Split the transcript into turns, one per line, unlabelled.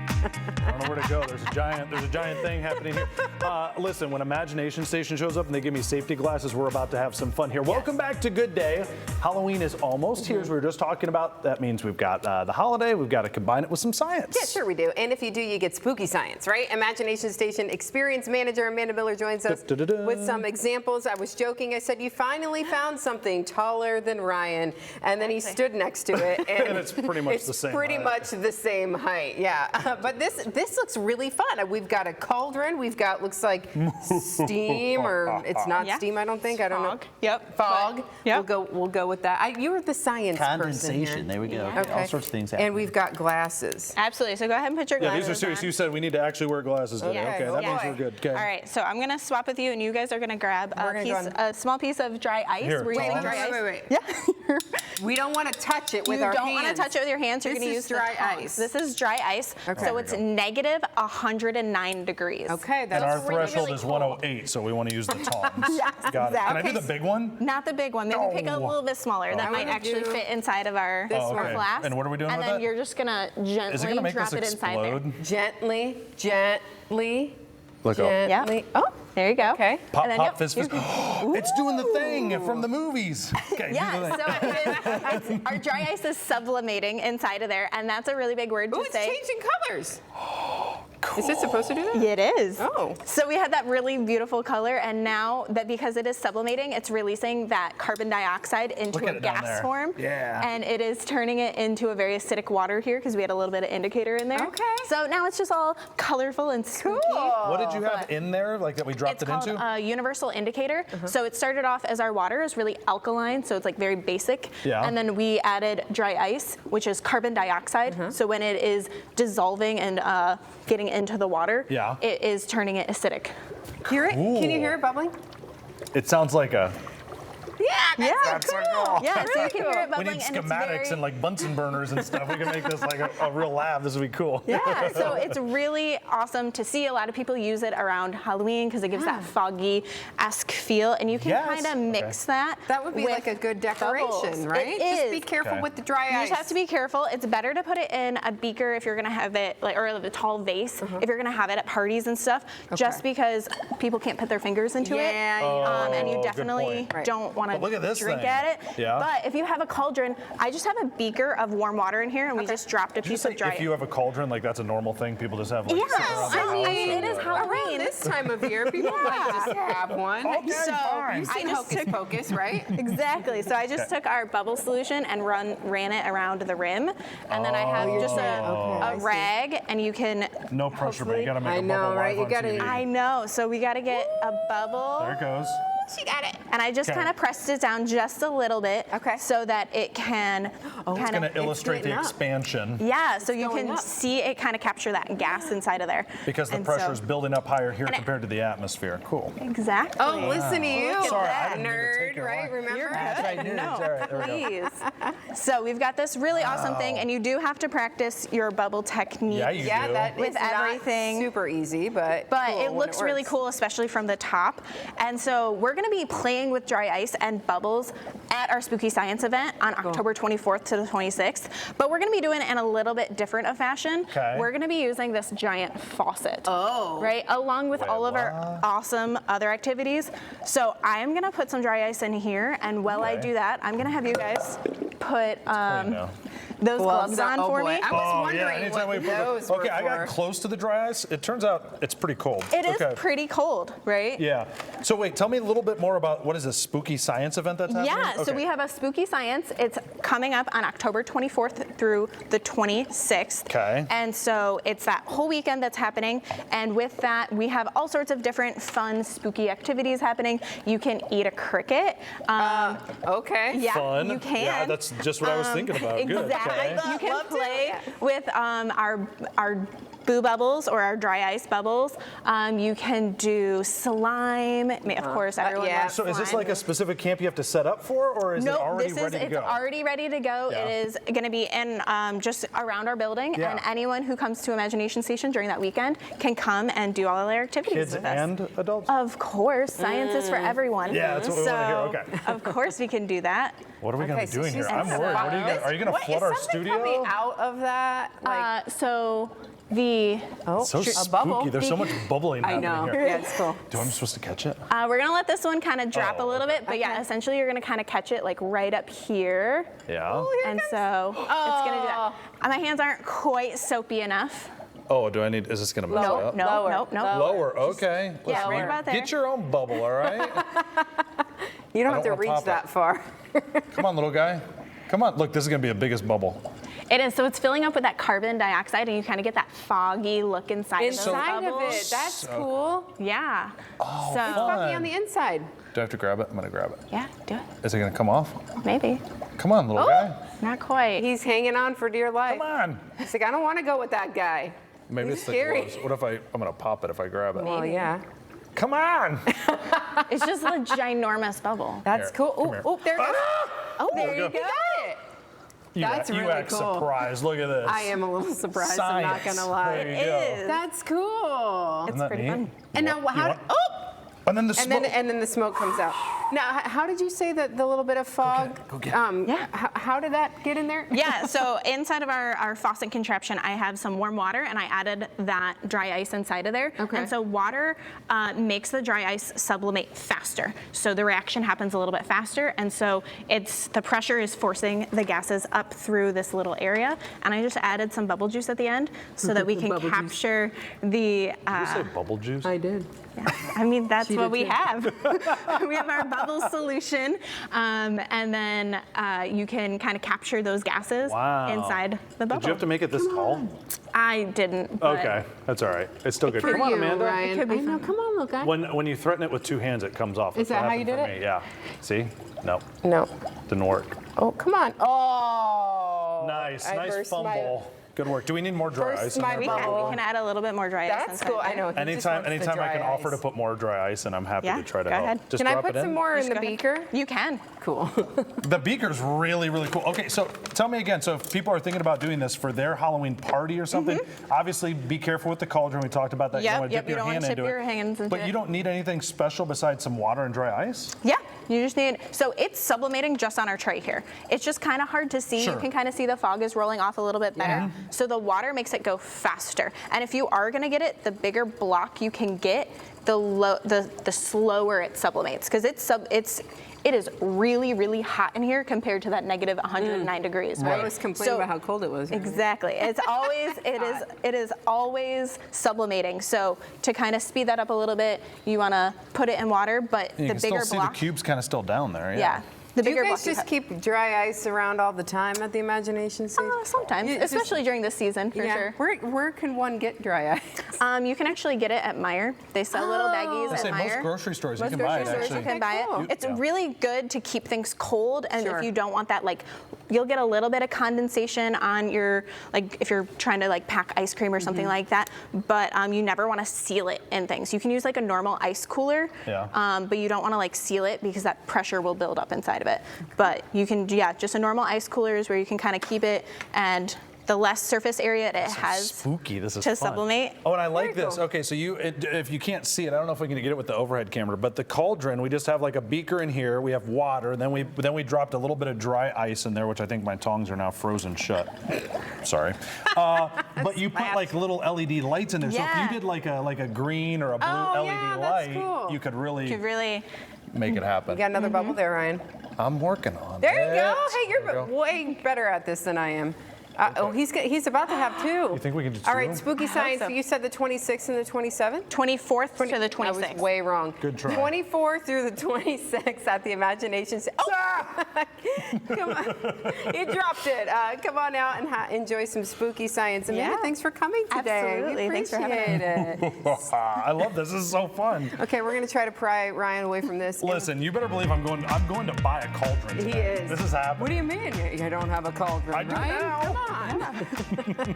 I don't know where to go. There's a giant thing happening here. Listen, when Imagination Station shows up and they give me safety glasses, we're about to have some fun here. Welcome back to Good Day. Halloween is almost here, as we were just talking about. That means we've got the holiday. We've got to combine it with some science.
Yeah, sure we do. And if you do, you get spooky science, right? Imagination Station Experience Manager Amanda Miller joins us with some examples. I was joking. I said, you finally found something taller than Ryan. And then he stood next to it. And
it's pretty much the same
pretty
height.
much the same height, yeah. But this looks really fun. We've got a cauldron. We've got, looks like steam, or it's not steam, I don't think. I don't know.
Yep.
Fog.
Yep.
We'll go with that. You were the science person
Condensation.
here.
There we go.
Okay.
All sorts of things happening.
And we've got glasses.
Absolutely. So go ahead and put your
Yeah,
glasses
these are serious.
on.
You said we need to actually wear glasses today.
Okay,
Okay, that means
boy.
we're good. Okay.
All right, so I'm gonna swap with you, and you guys are gonna grab a small piece of dry ice.
Here,
We're using
Tom.
dry ice.
Wait.
Yeah.
We don't want to touch it with our hands.
You don't want to touch it with your hands. You're
This
going to
is
use
dry
the tongs.
ice.
This is dry ice.
Okay.
So it's negative 109 degrees.
Okay,
And
that's
our
really,
threshold
really
is
cool.
108, so we want to use the tongs.
Yes,
Got it. Can I do
exactly.
the big one?
Not the big one. Maybe pick a little bit smaller. That
I'm
might
gonna
actually
do
fit inside of our
okay.
flask.
And what are we doing
and
with
then
it?
you're just going to gently
Is it going to make
drop
this
it inside there.
explode?
Gently, gently,
Look up.
gently. Oh,
There you go.
okay.
Pop,
And then,
pop,
yep,
fizz, fizz. It's doing the thing from the movies. Okay,
Yeah,
do the thing.
so our dry ice is sublimating inside of there, and that's a really big word
Ooh,
to
it's
say.
changing colors. Is it supposed to do that?
It is.
Oh.
So we had that really beautiful color, and now that because it is sublimating, it's releasing that carbon dioxide into
Look at
a
it down
gas
there.
form.
Yeah.
And it is turning it into a very acidic water here because we had a little bit of indicator in there.
Okay.
So now it's just all colorful and spooky.
What did you have in there, like that we dropped
It's
it
called
into?
a universal indicator. So it started off as our water is really alkaline, so it's like very basic.
Yeah.
And then we added dry ice, which is carbon dioxide. So when it is dissolving and getting into the water,
Yeah.
it is turning it acidic.
Hear it?
Cool.
Can you hear it bubbling?
It sounds like a.
Yeah,
That's so cool.
Yeah, so you can hear it
We
bubbling,
need
and it's
schematics
very,
and like Bunsen burners and stuff. We can make this like a real lab. This would be cool.
yeah, so it's really awesome to see. A lot of people use it around Halloween because it gives that foggy-esque feel, and you can
Yes.
kind of mix that.
That would be
with
like a good decoration,
bubbles.
right?
It
Just
is.
be careful
Okay.
with the dry
You
ice.
just have to be careful. It's better to put it in a beaker if you're gonna have it, like, or a tall vase, if you're gonna have it at parties and stuff, just because people can't put their fingers into it.
Yeah,
And
Oh,
you
good
definitely
point.
Right.
don't want
But look at
to
this
drink
thing.
at it.
Yeah.
But if you have a cauldron, I just have a beaker of warm water in here, and we just dropped a
Did you
piece
say
of dry.
if you have a cauldron, like that's a normal thing? People just have like.
Yeah,
sit around their
I
house
mean,
and
it is
like-
Halloween.
Around this time of year, people might just have one.
Okay,
So,
fine.
You've
I
seen
just
Hocus Pocus, right?
Exactly. So I just took our bubble solution and ran it around the rim, and then I have just
I
a
see.
rag, and you can.
No pressure, but you gotta make
I
a
know,
bubble
right?
live
You
on
gotta-
TV.
I know. So we got to get a bubble.
There it goes.
She got it. And I just
Okay.
kind of pressed it down just a little bit,
Okay.
so that it can
It's
kind
gonna
of.
illustrate the
getting up.
expansion
Yeah, so you
going
can
up.
see it kind of capture that gas inside of there.
because the
And
pressure
so-
is building up higher here
And it-
compared to the atmosphere. Cool.
Exactly.
Oh, listen to you,
Sorry, I
that
didn't mean to take
nerd,
it
right?
away.
Remember?
You're
That's right,
good.
nerds.
No,
All right, there we go.
please. So we've got this really awesome thing, and you do have to practice your bubble technique.
Yeah, you
Yeah,
do.
that
With
is not
everything.
super easy, but
But
cool
it
when
looks really
works.
cool, especially from the top. And so we're gonna be playing with dry ice and bubbles at our Spooky Science event on October 24th to the 26th. But we're gonna be doing it in a little bit different of fashion.
Okay.
We're gonna be using this giant faucet.
Oh.
Right, along with
Wait,
all of our
what?
awesome other activities. So I am gonna put some dry ice in here, and while I
Okay.
do that, I'm gonna have you guys put
know.
those gloves on
oh
for
boy.
me.
I was
Oh
wondering
yeah, anytime
what
we put
those were
okay, I got
for.
close to the dry ice. It turns out it's pretty cold.
It is
okay.
pretty cold, right?
Yeah. So wait, tell me a little bit more about what is this spooky science event that's happening?
Yeah, so
Okay.
we have a Spooky Science. It's coming up on October 24th through the 26th.
Okay.
And so it's that whole weekend that's happening. And with that, we have all sorts of different fun, spooky activities happening. You can eat a cricket.
Okay.
Yeah,
Fun.
you can.
Yeah, that's just what I was thinking about. Good.
Exactly.
Okay.
You can
Love to.
play with our boo bubbles or our dry ice bubbles. You can do slime. I mean, of course, everyone
yeah.
loves
So is this
slime.
like a specific camp you have to set up for, or is it
Nope,
already
this is,
ready to
it's
go?
already ready to go.
Yeah.
It is going to be in just around our building,
Yeah.
and anyone who comes to Imagination Station during that weekend can come and do all their activities
Kids
with us.
and adults?
Of course, science is for everyone.
Yeah, that's what we
so,
wanna hear, okay.
Of course we can do that.
What are we going
Okay,
to be
so
doing here?
she's
I'm
in
worried. What are you
photos.
going to
What,
flood our
is something
studio?
coming out of that? Like,
So the
So
a
spooky.
bubble.
There's so much bubbling
I
happening
know.
here.
Yeah, it's cool.
Do I'm supposed to catch it?
we're gonna let this one kind of drop a little bit, but yeah,
Okay.
essentially you're gonna kind of catch it like right up here.
Yeah.
Oh, here it
And
comes.
so it's gonna do that. My hands aren't quite soapy enough.
Oh, do I need? Is this gonna mess it
No,
up?
no,
Lower.
no, no.
Lower. Okay.
Yeah,
Listen,
right about there.
Get your own bubble, all right?
You don't have to
don't wanna
reach
pop it.
that far.
Come on, little guy. Come on. Look, this is gonna be the biggest bubble.
It is, so it's filling up with that carbon dioxide and you kind of get that foggy look inside of those
Inside of
bubbles.
it. That's cool.
Yeah.
Oh,
so,
Foggy on the inside.
Do I have to grab it? I'm gonna grab it.
yeah, do it.
Is it gonna come off?
Maybe.
Come on, little guy.
Not quite.
He's hanging on for dear life.
Come on.
He's like, I don't want to go with that guy.
Maybe
He's
it's the
scary.
gloves. What if I'm gonna pop it if I grab it?
Well, yeah.
Come on.
It's just a ginormous bubble.
That's
Here,
cool.
come
Oh,
here.
oh, there it goes. Oh, there
we
you
go.
got it.
You
That's
act, you
really
act
cool.
surprised. Look at this.
I am a little surprised, I'm not
Science.
going to lie.
There you go.
is.
That's cool.
Isn't that
pretty
neat?
fun.
And now, how?
want-
Oh,
And then the
and
smoke.
then the smoke comes out. Now, how did you say that the little bit of fog?
Go get it.
Yeah.
How did that get in there?
Yeah, so inside of our faucet contraption, I have some warm water and I added that dry ice inside of there.
Okay.
And so water makes the dry ice sublimate faster. So the reaction happens a little bit faster. And so the pressure is forcing the gases up through this little area. And I just added some bubble juice at the end so that we can
Bubble juice.
capture the,
Did you say bubble juice?
I did.
I mean, that's
She
what
did
we
too.
have. We have our bubble solution, and then you can kind of capture those gases
Wow.
inside the bubble.
Did you have to make it this tall?
I didn't. But
Okay, that's all right. It's still good.
For
Come on,
you,
Amanda.
Ryan.
It could be
I know.
fun.
Come on, little guy.
When you threaten it with two hands, it comes off.
Is
That's what
that how you
happened
did
for
it?
me. Yeah. See? No,
No.
didn't work.
Oh, come on. Oh.
Nice,
I
nice
burst my-
fumble. Good work. Do we need more dry
Burst
ice in
my
there?
we
bubble.
can add a little bit more dry ice.
That's
inside
cool.
there.
I know. he just
Anytime,
wants the
anytime I can
dry
offer to
ice.
put more dry ice, and I'm happy
Yeah,
to try to
go
help.
ahead.
Just
Can I
drop
put
it
some
in.
more in
Just
the
go ahead.
beaker?
You can.
Cool.
The beaker's really, really cool. Okay, so tell me again. So if people are thinking about doing this for their Halloween party or something, obviously be careful with the cauldron. We talked about that.
Yep,
you don't want to
yep,
dip
you
your
don't
hand
wanna
into
tip
it.
your hands into
But
it.
you don't need anything special besides some water and dry ice?
Yeah, you just need, so it's sublimating just on our tray here. It's just kind of hard to see.
Sure.
You can kind of see the fog is rolling off a little bit better. So the water makes it go faster. And if you are gonna get it, the bigger block you can get, the slower it sublimates. Because it is really, really hot in here compared to that negative 109 degrees, right?
I was complaining about how cold it was.
Exactly. It's always it is always sublimating. So to kind of speed that up a little bit, you want to put it in water, but
You
the
can
bigger
still see
block.
the cube's kind of still down there.
Yeah. The
Do you
bigger
guys
block.
just keep dry ice around all the time at the Imagination Stage?
Sometimes,
It's just-
especially during this season, for
Yeah.
sure.
Where can one get dry ice?
You can actually get it at Meijer. They sell little baggies
I
at
say most
Meijer.
grocery stores
Most
you can buy it
grocery stores
actually.
you can
Okay,
buy
cool.
it. It's
Yeah.
really good to keep things cold, and
Sure.
if you don't want that, like, you'll get a little bit of condensation on your, like, if you're trying to like pack ice cream or something like that. But you never want to seal it in things. You can use like a normal ice cooler, but you don't want to like seal it because that pressure will build up inside of it. But you can, just a normal ice cooler is where you can kind of keep it, and the less surface area it has
Spooky. This is
to
fun.
sublimate.
Oh, and I like
Very
this.
cool.
Okay, so if you can't see it, I don't know if we can get it with the overhead camera, but the cauldron, we just have like a beaker in here. We have water. Then we dropped a little bit of dry ice in there, which I think my tongs are now frozen shut. Sorry. But you put like little LED lights in there. So if
Yeah.
you did like a green or a blue
Oh,
LED
yeah, that's
light,
cool.
you could really
You really,
make it happen.
You got another bubble there, Ryan.
I'm working on
There you go.
it.
Hey,
There we
you're
go.
way better at this than I am. Oh, he's about to have two.
You think we can do
All right,
two?
Spooky Science.
so.
You said the 26th and the 27th?
24th to the
I
26th.
was way wrong.
Good try.
24 through the 26th at the Imagination Stage. Oh! Come on. You dropped it. Come on out and enjoy some spooky science. Amanda,
Yeah.
thanks for coming today.
Absolutely.
We
Thanks for having
appreciate it.
I love this. This is so fun.
Okay, we're going to try to pry Ryan away from this.
Listen, you better believe I'm going to buy a cauldron.
He
today.
is.
This is happening.
What do you mean? You don't have a cauldron,
I do
Ryan?
now.
Come on.